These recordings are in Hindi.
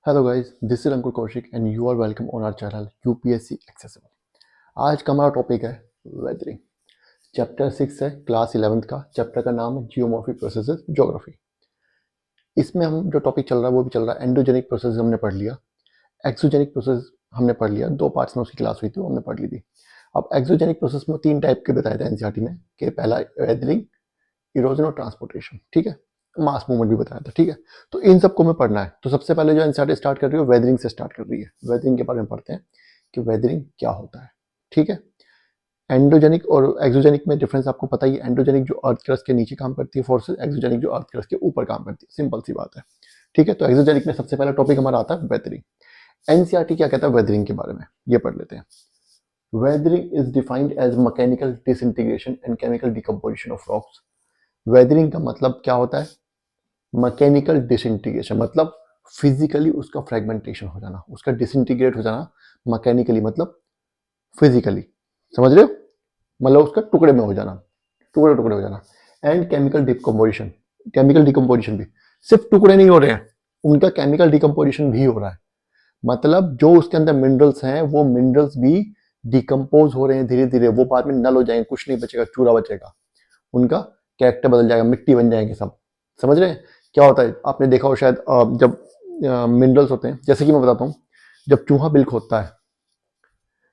Hello guys, this is Ankur Kaushik and you are welcome on our channel UPSC accessible. आज का हमारा टॉपिक है वेदरिंग। चैप्टर 6 है क्लास 11th का। चैप्टर का नाम है जियोमॉर्फिक प्रोसेसेस ज्योग्राफी। इसमें हम जो टॉपिक चल रहा है वो भी चल रहा है एंडोजेनिक प्रोसेस हमने पढ़ लिया, एक्सोजेनिक प्रोसेस हमने पढ़ लिया। 2 पार्ट्स में उसकी क्लास हुई थी, वो हमने पढ़ ली थी। अब एक्सोजेनिक प्रोसेस में 3 टाइप के बताए थे एनसीईआरटी में कि पहला वेदरिंग, इरोजन और ट्रांसपोर्टेशन। ठीक है, मास मूवमेंट भी बताया था। ठीक है, तो इन सबको हमें पढ़ना है। तो सबसे पहले जो एनसीईआरटी स्टार्ट कर रही है वेदरिंग से स्टार्ट कर रही है। वेदरिंग के बारे में पढ़ते हैं कि वेदरिंग क्या होता है। ठीक है, एंडोजेनिक और एक्सोजेनिक में डिफरेंस आपको पता ही है। एंडोजेनिक जो अर्थ क्रस्ट के नीचे काम करती है फोर्सेस, एक्सोजेनिक जो अर्थ क्रस्ट के ऊपर काम करती है। सिंपल सी बात है। ठीक है, तो एक्सोजेनिक में सबसे पहला टॉपिक हमारा आता है वेदरिंग। एनसीईआरटी क्या कहता है वेदरिंग के बारे में, ये पढ़ लेते हैं। Weathering is defined as mechanical disintegration and chemical decomposition of rocks. Weathering का मतलब क्या होता है? मैकेनिकल डिसइंटीग्रेशन मतलब फिजिकली उसका फ्रेगमेंटेशन हो जाना, उसका डिसइंटीग्रेट हो जाना। मैकेनिकली मतलब फिजिकली, समझ रहे हो? मतलब उसका टुकड़े में हो जाना, टुकड़े टुकड़े हो जाना। And chemical decomposition, chemical decomposition भी सिर्फ टुकड़े नहीं हो रहे हैं, उनका केमिकल डिकम्पोजिशन भी हो रहा है। मतलब जो उसके अंदर मिनरल्स हैं वो मिनरल्स भी डिकम्पोज हो रहे हैं धीरे धीरे। वो बाद में नल हो जाएंगे, कुछ नहीं बचेगा, चूरा बचेगा, उनका कैरेक्टर बदल जाएगा, मिट्टी बन जाएंगे सब। समझ रहे हैं क्या होता है? आपने देखा हो शायद, जब मिनरल्स होते हैं, जैसे कि मैं बताता हूँ, जब चूहा बिल खोदता है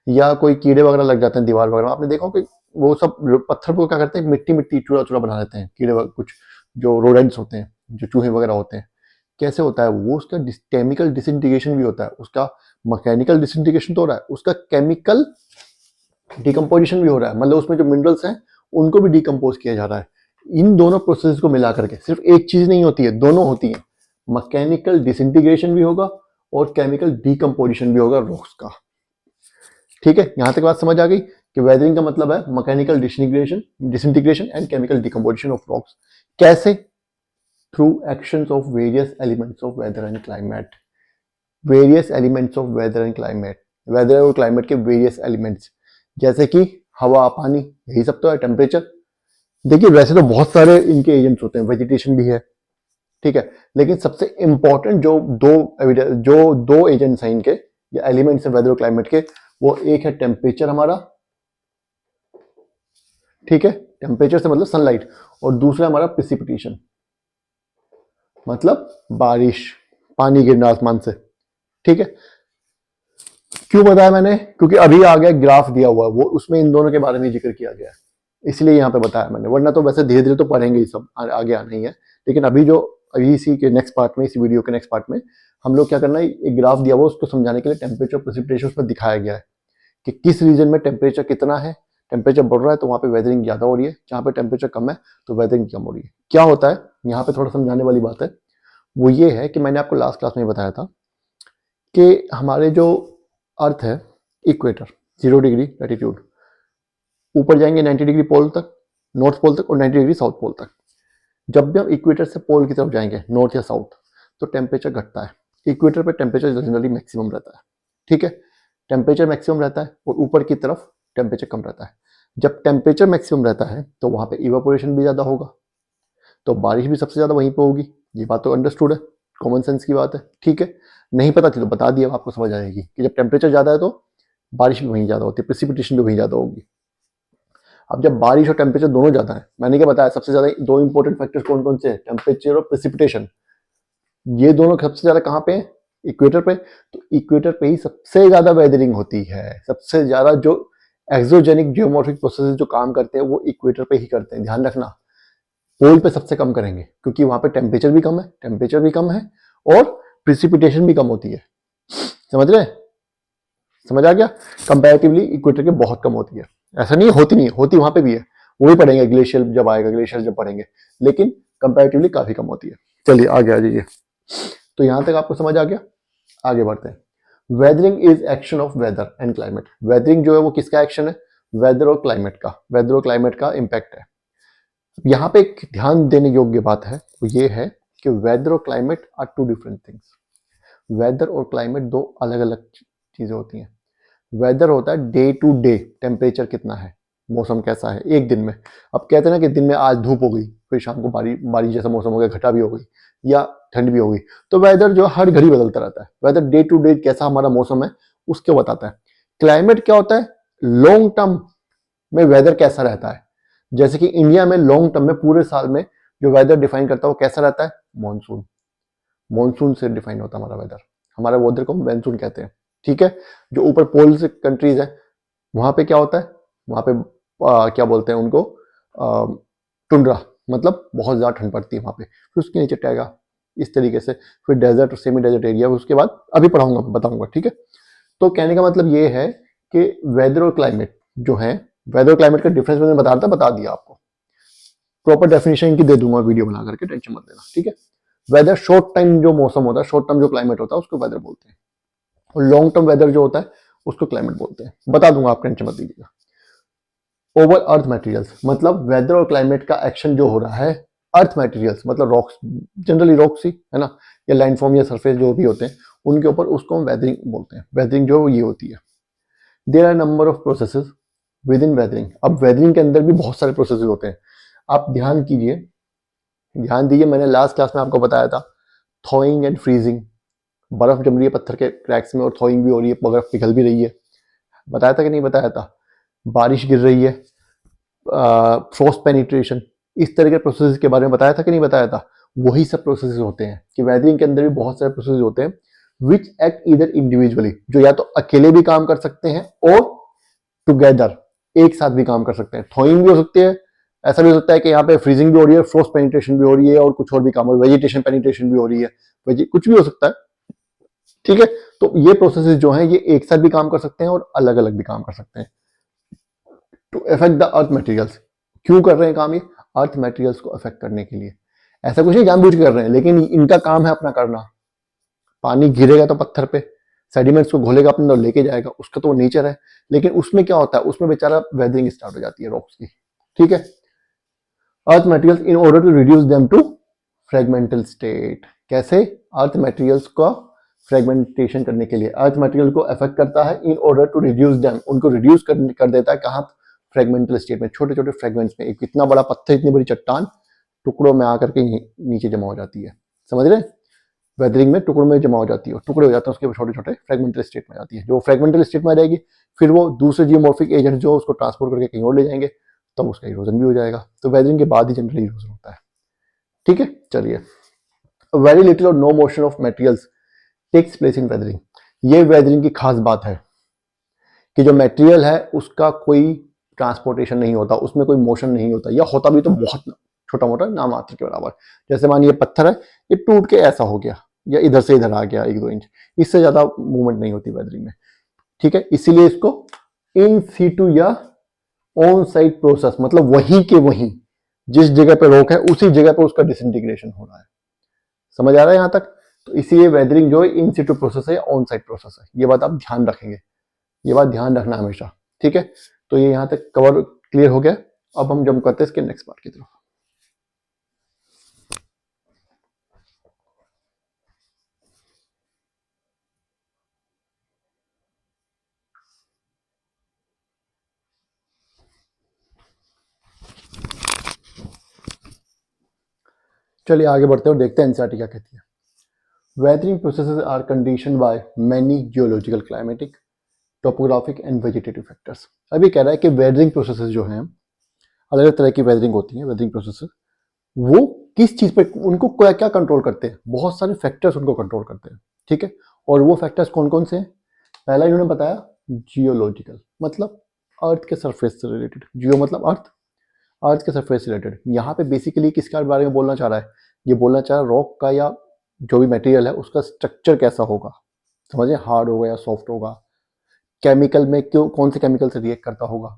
या कोई कीड़े वगैरह लग जाते हैं दीवार वगैरह, आपने देखा हो कि वो सब पत्थर को क्या करते हैं, मिट्टी मिट्टी चूरा चूरा बना देते हैं कीड़े वगैरह, कुछ जो रोडेंट्स होते हैं, जो चूहे वगैरह होते हैं। कैसे होता है वो? उसका केमिकल डिसइंटीग्रेशन भी होता है, उसका मैकेनिकल डिसइंटीग्रेशन तो हो रहा है, उसका केमिकल डिकम्पोजिशन भी हो रहा है। मतलब उसमें जो मिनरल्स हैं उनको भी डिकम्पोज किया जा रहा है। इन दोनों प्रोसेस को मिला करके सिर्फ एक चीज नहीं होती है, दोनों होती है। मैकेनिकल डिसइंटीग्रेशन भी होगा और केमिकल डिकम्पोजिशन भी होगा रॉक्स का। ठीक है, यहां तक बात समझ आ गई कि वेदरिंग का मतलब है mechanical disintegration and chemical decomposition of rocks. कैसे? Through actions of various elements of weather and climate. Various elements of weather and climate, weather और क्लाइमेट के वेरियस एलिमेंट्स, जैसे कि हवा, पानी, यही सब तो है। टेम्परेचर, देखिए वैसे तो बहुत सारे इनके एजेंट्स होते हैं, वेजिटेशन भी है, ठीक है, लेकिन सबसे इंपॉर्टेंट जो दो एजेंट्स हैं इनके या एलिमेंट्स हैं वेदर और क्लाइमेट के, वो एक है टेम्परेचर हमारा, ठीक है, टेम्परेचर से मतलब सनलाइट, और दूसरा हमारा प्रेसिपिटेशन मतलब बारिश, पानी गिरना आसमान से। ठीक है, क्यों बताया मैंने? क्योंकि अभी आ गया ग्राफ दिया हुआ, वो उसमें इन दोनों के बारे में जिक्र किया गया है, इसलिए यहाँ पे बताया मैंने। वरना तो वैसे धीरे धीरे तो पढ़ेंगे ही सब, आगे आना ही है। लेकिन अभी इसी के नेक्स्ट पार्ट में, इसी वीडियो के नेक्स्ट पार्ट में हम लोग क्या करना है, एक ग्राफ दिया हुआ उसको समझाने के लिए टेम्परेचर प्रेसिपिटेशन उसमें दिखाया गया है कि किस रीजन में टेम्परेचर कितना है। टेम्परेचर बढ़ रहा है तो वहाँ पे वेदरिंग ज्यादा हो रही है, जहाँ पे टेम्परेचर कम है तो वेदरिंग कम हो रही है। क्या होता है यहाँ पे थोड़ा समझाने वाली बात है, वो ये है कि मैंने आपको लास्ट क्लास में बताया था कि हमारे जो अर्थ है, इक्वेटर 0 डिग्री लैटिट्यूड, ऊपर जाएंगे 90 डिग्री पोल तक, नॉर्थ पोल तक, और 90 डिग्री साउथ पोल तक। जब भी हम इक्वेटर से पोल की तरफ जाएंगे, नॉर्थ या साउथ, तो टेम्परेचर घटता है। इक्वेटर पे टेम्परेचर जनरली मैक्सिमम रहता है, ठीक है, टेम्परेचर मैक्सिमम रहता है, और ऊपर की तरफ टेम्परेचर कम रहता है। जब टेम्परेचर मैक्सिमम रहता है तो वहां पे इवापोरेशन भी ज्यादा होगा, तो बारिश भी सबसे ज्यादा वहीं पे होगी। ये बात तो अंडरस्टूड है, कॉमन सेंस की बात है। ठीक है, नहीं पता थी तो बता दिया, आपको समझ आएगी कि जब टेम्परेचर ज्यादा है तो बारिश भी वहीं ज्यादा होती है, प्रेसिपिटेशन भी वहीं ज्यादा होगी। अब जब बारिश और टेम्परेचर दोनों ज्यादा है, मैंने क्या बताया, सबसे ज्यादा 2 इंपॉर्टेंट फैक्टर्स कौन कौन से हैं? टेम्परेचर और प्रेसिपिटेशन। ये दोनों सबसे ज्यादा कहाँ पे है? इक्वेटर पे। तो इक्वेटर पे ही सबसे ज्यादा वेदरिंग होती है। सबसे ज्यादा जो एक्सोजेनिक जियोमॉर्फिक प्रोसेसेस जो काम करते हैं वो इक्वेटर पे ही करते हैं, ध्यान रखना। पोल पे सबसे कम करेंगे क्योंकि वहां पे टेम्परेचर भी कम है और प्रिसिपिटेशन भी कम होती है। समझ रहे? समझ आ गया? कंपैरेटिवली इक्वेटर के बहुत कम होती है। ऐसा नहीं होती, नहीं होती, वहां पे भी है, वो भी पढ़ेंगे ग्लेशियर जब आएगा, ग्लेशियर जब पढ़ेंगे, लेकिन कंपैरेटिवली काफी कम होती है। चलिए आगे आ जाइए। तो यहां तक आपको समझ आ गया, आगे बढ़ते हैं। Weathering is action of weather and climate. Weathering जो है वो किसका एक्शन है? वेदर और क्लाइमेट का, वेदर और क्लाइमेट का इंपैक्ट है। यहाँ पे एक ध्यान देने योग्य बात है, वो ये है कि वेदर और climate are two different things. Weather और क्लाइमेट दो अलग अलग चीजें होती हैं। वेदर होता है डे टू डे, टेम्परेचर कितना है, मौसम कैसा है एक दिन में। अब कहते हैं ना कि दिन में आज धूप हो गई, फिर शाम को बारिश जैसा मौसम हो गया, घटा भी हो गई, या ठंड भी होगी। तो वेदर जो हर घड़ी बदलता रहता है, वेदर डे टू डे कैसा हमारा मौसम है उसके बताता है। क्लाइमेट क्या होता है, लॉन्ग टर्म में वेदर कैसा रहता है। जैसे कि इंडिया में लॉन्ग टर्म में पूरे साल में जो वेदर डिफाइन करता है वो कैसा रहता है, मॉनसून। मॉनसून से डिफाइन होता है हमारा वेदर, हमारा वेदर को मानसून कहते हैं। ठीक है, जो ऊपर पोल से कंट्रीज है वहां पे क्या होता है, वहां पे क्या बोलते हैं उनको, टुंड्रा, मतलब बहुत ज्यादा ठंड पड़ती है वहां पे। फिर उसके नीचे क्या आएगा, इस तरीके से फिर डेजर्ट और सेमी डेजर्ट एरिया, उसके बाद अभी पढ़ाऊंगा बताऊंगा। ठीक है, तो कहने का मतलब ये है कि वेदर और क्लाइमेट जो है, वेदर और क्लाइमेट का डिफरेंस मैंने बता दिया आपको, प्रॉपर डेफिनेशन इनकी दे दूंगा वीडियो बना करके, टेंशन मत लेना। ठीक है, वेदर शॉर्ट टाइम जो मौसम होता है, शॉर्ट टर्म जो क्लाइमेट होता है उसको वेदर बोलते हैं, और लॉन्ग टर्म वेदर जो होता है उसको क्लाइमेट बोलते हैं। बता दूंगा, आप टेंशन मत लीजिएगा। ओवर अर्थ मटेरियल्स, मतलब वेदर और क्लाइमेट का एक्शन जो हो रहा है अर्थ मटेरियल्स, मतलब रॉक्स, जनरली रॉक्स ही है ना, या लैंडफॉर्म या सरफेस जो भी होते हैं उनके ऊपर, उसको हम वेदरिंग बोलते हैं। वेदरिंग जो ये होती है, there are number of processes within weathering. अब वेदरिंग के अंदर भी बहुत सारे प्रोसेस होते हैं। आप ध्यान कीजिए, ध्यान दीजिए, मैंने लास्ट क्लास में आपको बताया था थॉइंग एंड फ्रीजिंग, बर्फ जम रही है पत्थर के क्रैक्स में और थॉइंग भी हो रही है, बर्फ पिघल भी रही है। बताया था कि नहीं बताया था? बारिश गिर रही है, फ्रॉस्ट पेनिट्रेशन, इस तरह के प्रोसेस के बारे में बताया था कि नहीं बताया था? वही सब प्रोसेस होते हैं कि वेदरिंग के अंदर भी बहुत सारे प्रोसेस होते हैं विच एक्ट ईदर इंडिविजुअली, जो या तो अकेले भी काम कर सकते हैं और टुगेदर, एक साथ भी काम कर सकते हैं। थॉइंग भी हो सकती है, ऐसा भी हो सकता है कि यहाँ पे फ्रीजिंग भी हो रही है, फ्रोस्ट पेनिट्रेशन भी हो रही है, और कुछ और भी काम हो रही है, वेजिटेशन पेनिट्रेशन भी हो रही है, कुछ भी हो सकता है। ठीक है, तो ये प्रोसेसेस जो हैं ये एक साथ भी काम कर सकते हैं और अलग अलग भी काम कर सकते हैं to affect the earth materials. क्यों कर रहे हैं काम ये? अर्थ मटेरियल्स को अफेक्ट करने के लिए। ऐसा कुछ नहीं जानबूझ के कर रहे हैं, लेकिन इनका काम है अपना करना। पानी गिरेगा तो पत्थर पे, सेडिमेंट्स को घोलेगा अपने अंदर लेके जाएगा, उसका तो वो नेचर है। लेकिन उसमें क्या होता है, उसमें बेचारा वेदरिंग स्टार्ट हो जाती है रॉक्स की। ठीक है, earth materials in order to reduce them to fragmental state. कैसे? अर्थ मटेरियल्स का फ्रेगमेंटेशन करने के लिए, अर्थ मटेरियल को अफेक्ट करता है in order to reduce them, उनको रिड्यूस कर देता है कहाँ? फ्रेगमेंटल स्टेट में, छोटे छोटे फ्रेगमेंट्स में। एक इतना बड़ा पत्थर, इतनी बड़ी चट्टान टुकड़ों में आकर के नीचे जमा हो जाती है, समझ रहे हैं? वेदरिंग में टुकड़ों में जमा हो जाती है, टुकड़े हो जाते हैं, उसके छोटे छोटे फ्रेगमेंटल स्टेट में जाती है। जो फ्रेगमेंटल स्टेट में आ जाएगी, फिर वो दूसरे जियोमॉर्फिक एजेंट जो उसको ट्रांसपोर्ट करके कहीं और ले जाएंगे, तब उसका इरोजन भी हो जाएगा। तो वेदरिंग के बाद ही जनरली इरोजन होता है। ठीक है, चलिए, very little or no motion of materials takes place in weathering. ये वेदरिंग की खास बात है कि जो मटेरियल है उसका कोई ट्रांसपोर्टेशन नहीं होता, उसमें कोई मोशन नहीं होता, या होता भी तो बहुत छोटा मोटा, नाम मात्र के बराबर। जैसे मानिए पत्थर है, ये टूट के ऐसा हो गया या इधर से इधर आ गया 1-2 इंच, इससे ज्यादा मूवमेंट नहीं होती वेदरिंग में। ठीक है, इसीलिए इसको इन सीटू या ऑन साइट प्रोसेस, मतलब वहीं के वहीं जिस जगह पे रोक है उसी जगह पे उसका डिसइंटीग्रेशन हो रहा है। समझ आ रहा है यहां तक? तो इसीलिए वेदरिंग जो है इन सीटू प्रोसेस है या ऑन साइट प्रोसेस है। ये बात आप ध्यान रखेंगे, ये बात ध्यान रखना हमेशा। ठीक है, तो ये यहां तक कवर क्लियर हो गया। अब हम जंप करते हैं इसके नेक्स्ट पार्ट की तरफ। चलिए आगे बढ़ते हैं और देखते हैं एनसीईआरटी क्या कहती है। Weathering processes are condition by many geological, climatic, topographic and vegetative factors. अभी कह रहा है कि वेदरिंग प्रोसेसेस जो हैं, अलग अलग तरह की वेदरिंग होती है, वेदरिंग प्रोसेसेस वो किस चीज पे, उनको क्या क्या कंट्रोल करते हैं? बहुत सारे फैक्टर्स उनको कंट्रोल करते हैं। ठीक है, और वो फैक्टर्स कौन कौन से हैं? पहला इन्होंने बताया जियोलॉजिकल, मतलब अर्थ के सरफेस से रिलेटेड। जियो मतलब अर्थ, अर्थ के सरफेस से रिलेटेड। यहाँ पे बेसिकली किसके बारे में बोलना चाह रहा है? ये बोलना चाह रहा है रॉक का या जो भी मटेरियल है उसका स्ट्रक्चर कैसा होगा, समझे? हार्ड होगा या सॉफ्ट होगा, केमिकल में क्यों, कौन से केमिकल से रिएक्ट करता होगा,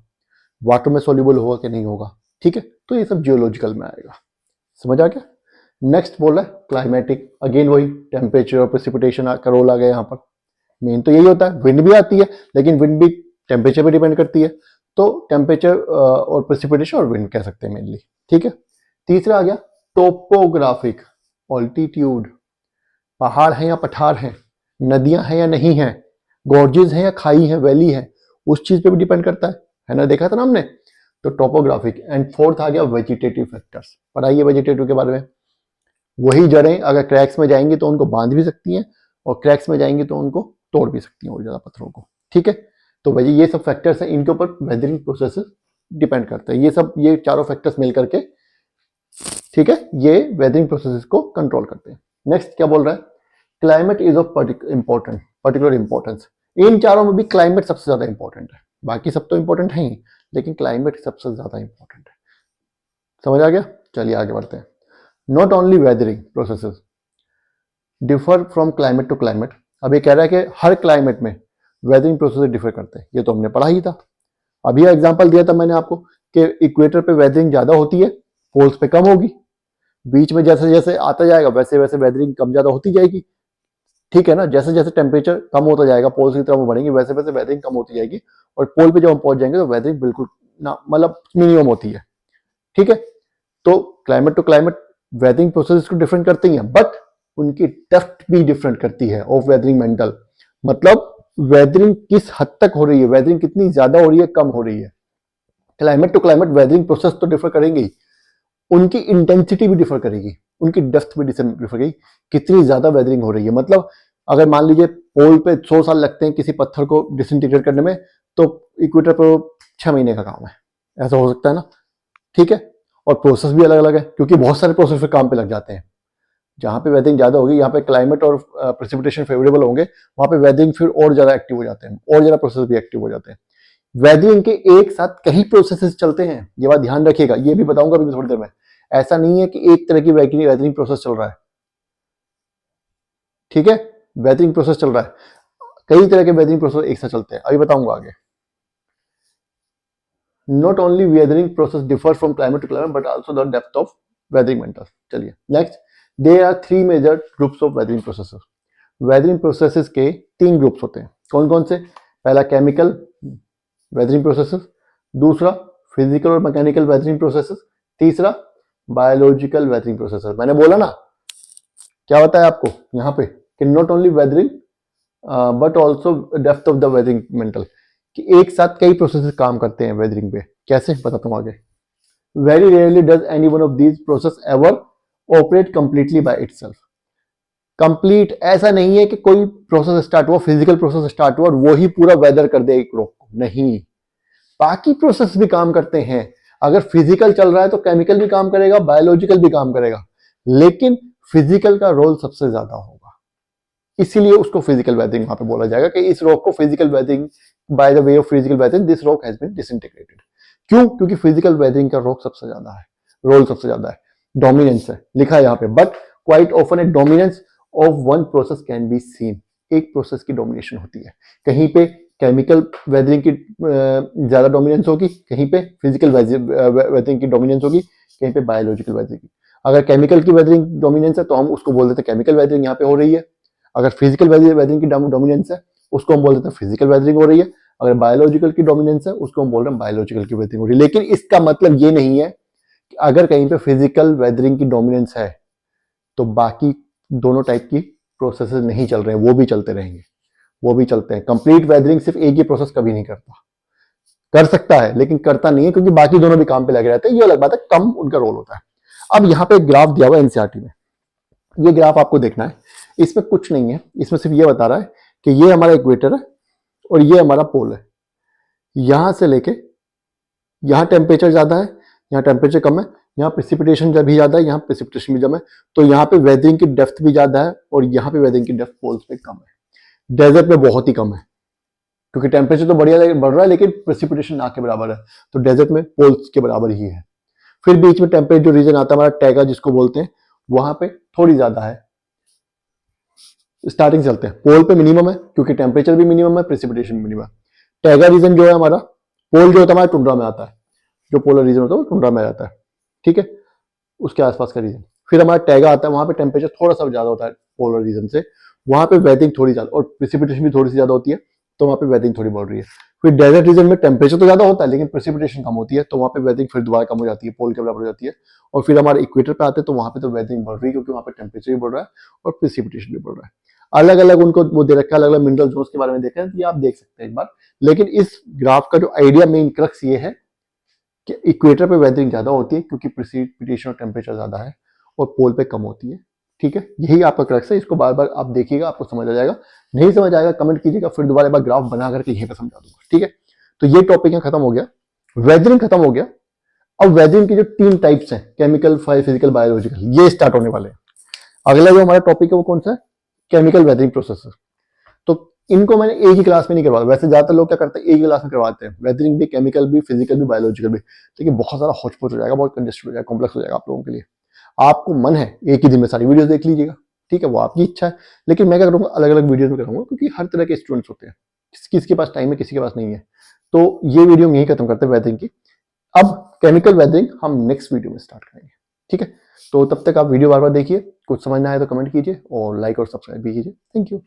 वाटर में सोल्यूबल होगा कि नहीं होगा। ठीक है, तो ये सब जियोलॉजिकल में आएगा। समझ आ गया? नेक्स्ट बोल रहा है क्लाइमेटिक, अगेन वही टेम्परेचर और प्रेसिपिटेशन का रोल आ गया यहाँ पर। मेन तो यही होता है, विंड भी आती है लेकिन विंड भी टेम्परेचर पे डिपेंड करती है, तो टेम्परेचर और प्रेसिपिटेशन और विंड कह सकते हैं मेनली। ठीक है, तीसरा आ गया टोपोग्राफिक, ऑल्टीट्यूड, पहाड़ है या पठार है, नदियां हैं या नहीं है, गॉर्जेस है या खाई है, वैली है, उस चीज पे भी डिपेंड करता है ना, देखा था ना हमने। तो टोपोग्राफिक। एंड फोर्थ आ गया वेजिटेटिव फैक्टर्स। पढ़ाइए वेजिटेटिव के बारे में। वही जड़ें अगर क्रैक्स में जाएंगी तो उनको बांध भी सकती हैं, और क्रैक्स में जाएंगी तो उनको तोड़ भी सकती हैं और ज़्यादा पत्थरों को। ठीक है, तो भाई ये सब फैक्टर्स हैं, इनके ऊपर वेदरिंग प्रोसेस डिपेंड करते हैं। ये चारों फैक्टर्स मिल करके, ठीक है, ये वेदरिंग प्रोसेस को कंट्रोल करते हैं। नेक्स्ट क्या बोल रहा है, climate is of particular importance. इन चारों में भी क्लाइमेट सबसे ज्यादा इंपॉर्टेंट है, बाकी सब तो इंपॉर्टेंट है ही, लेकिन क्लाइमेट सबसे ज्यादा इंपॉर्टेंट है। समझ आ गया? चलिए आगे बढ़ते हैं। Not only weathering processes differ from climate to climate. अब ये कह रहा है कि हर क्लाइमेट में वेदरिंग प्रोसेस डिफर करते हैं, ये तो हमने पढ़ा ही था। अभी एग्जांपल दिया था मैंने आपको कि इक्वेटर पे वेदरिंग ज्यादा होती है, पोल्स पे कम होगी। बीच में जैसे जैसे आता जाएगा वैसे वैसे वेदरिंग कम ज्यादा होती जाएगी। ठीक है ना, जैसे जैसे टेम्परेचर कम होता जाएगा, पोल्स की तरफ बढ़ेंगे, वैसे वैसे वेदरिंग कम होती जाएगी, और पोल पे जब हम पहुंच जाएंगे तो वेदरिंग बिल्कुल ना, मतलब मिनिमम होती है। ठीक है, तो climate to climate weathering process को डिफरेंट करती हैं, बट उनकी डेप्थ भी डिफरेंट करती है ऑफ वेदरिंग मेंटल। मतलब वेदरिंग किस हद तक हो रही है, वेदरिंग कितनी ज्यादा हो रही है, कम हो रही है। Climate to climate weathering process तो डिफर करेंगे ही, उनकी इंटेंसिटी भी डिफर करेगी, उनकी डेप्थ भी डिफर करेगी, कितनी ज्यादा वेदरिंग हो रही है। मतलब अगर मान लीजिए पोल पे 100 साल लगते हैं किसी पत्थर को डिसइंटीग्रेट करने में, तो इक्वेटर पे 6 महीने का काम है, ऐसा हो सकता है ना। ठीक है, और प्रोसेस भी अलग अलग है, क्योंकि बहुत सारे प्रोसेस फिर काम पे लग जाते हैं। जहां पे वेदरिंग ज्यादा होगी, यहाँ पे क्लाइमेट और प्रेसिपिटेशन फेवरेबल होंगे, वहां पे वेदरिंग फिर और ज्यादा एक्टिव हो जाते हैं, और ज्यादा प्रोसेस भी एक्टिव हो जाते हैं। वेदरिंग के एक साथ कई प्रोसेसेस चलते हैं, ये बात ध्यान रखिएगा, ये भी बताऊंगा अभी थोड़ी देर में। ऐसा नहीं है कि एक तरह की वेदरिंग प्रोसेस चल रहा है। ठीक है, वेदरिंग प्रोसेस चल रहा है, कई तरह के वेदरिंग प्रोसेस एक साथ चलते हैं, अभी बताऊंगा आगे। Not only weathering process differ from climate to climate but also the depth of weathering mantle. चलिए next, there are 3 major groups of weathering processes. Weathering processes के 3 ग्रुप्स होते हैं, कौन कौन से? पहला केमिकल वेदरिंग प्रोसेसेस, दूसरा फिजिकल और मैकेनिकल वेदरिंग प्रोसेसेस, तीसरा बायोलॉजिकल वेदरिंग प्रोसेसेस। मैंने बोला ना, क्या बताया आपको यहाँ पे कि not only weathering but also depth of the weathering mental, कि एक साथ कई प्रोसेसेस काम करते हैं वेदरिंग पे। कैसे, बताता हूँ आगे। Very rarely does any one of these process ever operate completely by itself. Complete ऐसा नहीं है कि कोई प्रोसेस स्टार्ट हुआ, फिजिकल प्रोसेस स्टार्ट हुआ और वो ही पूरा वेदर कर दे एक रोग को, नहीं, बाकी प्रोसेस भी काम करते हैं। अगर फिजिकल चल रहा है तो केमिकल भी काम करेगा, बायोलॉजिकल भी काम करेगा, लेकिन फिजिकल का रोल सबसे ज्यादा होगा, इसीलिए उसको फिजिकल वेदरिंग वहां पे बोला जाएगा कि इस रोग को physical weathering, by the way of physical weathering this रोग हैज बीन डिसइंटीग्रेटेड। क्यों? क्योंकि फिजिकल वेदरिंग का रोग सबसे ज्यादा है, रोल सबसे ज्यादा है, डोमिनेंस है, लिखा है यहाँ पे। But quite often A dominance of one process can be seen. एक प्रोसेस की डोमिनेशन होती है, कहीं पे केमिकल वेदरिंग की ज्यादा डोमिनेंस होगी, कहीं पे फिजिकल वेदरिंग की डोमिनेंस होगी, कहीं पे बायोलॉजिकल वेदरिंग की। अगर केमिकल की वेदरिंग डोमिनेंस है तो हम उसको बोल देते हैं केमिकल वेदरिंग यहाँ पे हो रही है। अगर फिजिकल वेदरिंग की डोमिनेंस है उसको हम बोल देते हैं फिजिकल वेदरिंग हो रही है। अगर बायोलॉजिकल की डोमिनेंस है उसको हम बोल रहे हैं बायोलॉजिकल की वेदरिंग हो रही है। लेकिन इसका मतलब ये नहीं है कि अगर कहीं पे फिजिकल वेदरिंग की डोमिनेंस है तो बाकी दोनों टाइप की प्रोसेसेस नहीं चल रहे हैं, वो भी चलते रहेंगे, वो भी चलते हैं। कंप्लीट वेदरिंग सिर्फ एक ही प्रोसेस कभी नहीं करता, कर सकता है लेकिन करता नहीं है, क्योंकि बाकी दोनों भी काम पे लगे रहते हैं, ये अलग बात है, कम उनका रोल होता है। अब यहाँ पे एक ग्राफ दिया हुआ है एनसीईआरटी में, ये ग्राफ आपको देखना है, इसमें कुछ नहीं है, इसमें सिर्फ ये बता रहा है कि ये हमारा इक्वेटर है और ये हमारा पोल है। यहां से लेके यहां टेम्परेचर ज्यादा है, यहाँ टेम्परेचर कम है, यहाँ प्रेसिपिटेशन भी ज्यादा है, यहाँ प्रेसिपिटेशन भी कम है, तो यहाँ पे वेदरिंग की डेप्थ भी ज्यादा है और यहाँ पे वेदरिंग की डेप्थ पोल्स पे कम है। डेजर्ट में बहुत ही कम है, क्योंकि टेम्परेचर तो बढ़ रहा है लेकिन प्रेसिपिटेशन ना के बराबर है, तो डेजर्ट में पोल्स के बराबर ही है। फिर बीच में टेम्परेट जो रीजन आता है हमारा टैगा जिसको बोलते हैं, वहां पे थोड़ी ज्यादा है। स्टार्टिंग चलते हैं, पोल पे मिनिमम है क्योंकि टेम्परेचर भी मिनिमम है, प्रेसिपिटेशन भी मिनिमम है। टैगा रीजन जो है हमारा, पोल जो होता है हमारा टुंड्रा में आता है, जो पोलर रीजन होता है वो टुंड्रा में आता है, ठीक है, उसके आसपास का रीजन। फिर हमारा टैगा आता है, वहां पे टेम्परेचर थोड़ा सा ज्यादा होता है पोलर रीजन से, वहां पे वेदरिंग थोड़ी ज्यादा और प्रेसिपिटेशन भी थोड़ी सी ज्यादा होती है, तो वहां पे वेदरिंग थोड़ी बढ़ रही है। फिर डेजर्ट रीजन में टेम्परेचर तो ज्यादा होता है लेकिन प्रेसिपिटेशन कम होती है, तो वहां पे वेदरिंग फिर दोबारा कम हो जाती है, पोल के बराबर हो जाती है। और फिर हमारे इक्वेटर पे आते हैं तो वहां पे तो वेदरिंग बढ़ रही है क्योंकि वहां पे टेम्परेचर भी बढ़ रहा है और प्रेसिपिटेशन भी बढ़ रहा है। अलग अलग उनको वो दे रखा है, अलग अलग मिनरल जोन्स के बारे में देखा है, तो ये आप देख सकते हैं एक बार। लेकिन इस ग्राफ का जो आइडिया, मेन क्रक्स ये है कि इक्वेटर पे वेदरिंग ज्यादा होती है क्योंकि प्रेसिपिटेशन और टेम्परेचर ज्यादा है, और पोल पे कम होती है ठीक है, यही आपका क्रक्स है, इसको बार बार आप देखिएगा, आपको समझ आ जाएगा। नहीं समझ आएगा कमेंट कीजिएगा, फिर दोबारा एक बार ग्राफ बना करके यहीं पर समझा दूंगा। ठीक है, तो ये टॉपिक है, खत्म हो गया, वेदरिंग खत्म हो गया। अब वेदरिंग की जो 3 टाइप्स हैं, केमिकल, फिजिकल, बायोलॉजिकल, ये स्टार्ट होने वाले हैं। अगला जो हमारा टॉपिक है वो कौन सा है, केमिकल वेदरिंग प्रोसेस। तो इनको मैंने एक ही क्लास में नहीं करवाया, वैसे ज्यादातर लोग क्या करते हैं एक ही क्लास में करवाते हैं, वेदरिंग भी, केमिकल भी, फिजिकल भी, बायोलॉजिकल भी, लेकिन बहुत सारा होच पोच हो जाएगा, बहुत कंजेस्टेड हो जाएगा, कॉम्प्लेक्स हो जाएगा आप लोगों के लिए। आपको मन है एक ही दिन में सारी वीडियो देख लीजिएगा, ठीक है, वो आपकी इच्छा है, लेकिन मैं क्या करूंगा, अलग अलग वीडियो में करूंगा, क्योंकि हर तरह के स्टूडेंट्स होते हैं, किसके पास टाइम है, किसी के पास नहीं है। तो ये वीडियो हम यही खत्म करते हैं वेदरिंग की। अब केमिकल वेदरिंग हम नेक्स्ट वीडियो में स्टार्ट करेंगे। ठीक है, तो तब तक आप वीडियो बार बार देखिए, कुछ समझ ना आए तो कमेंट कीजिए और लाइक और सब्सक्राइब भी कीजिए। Thank you.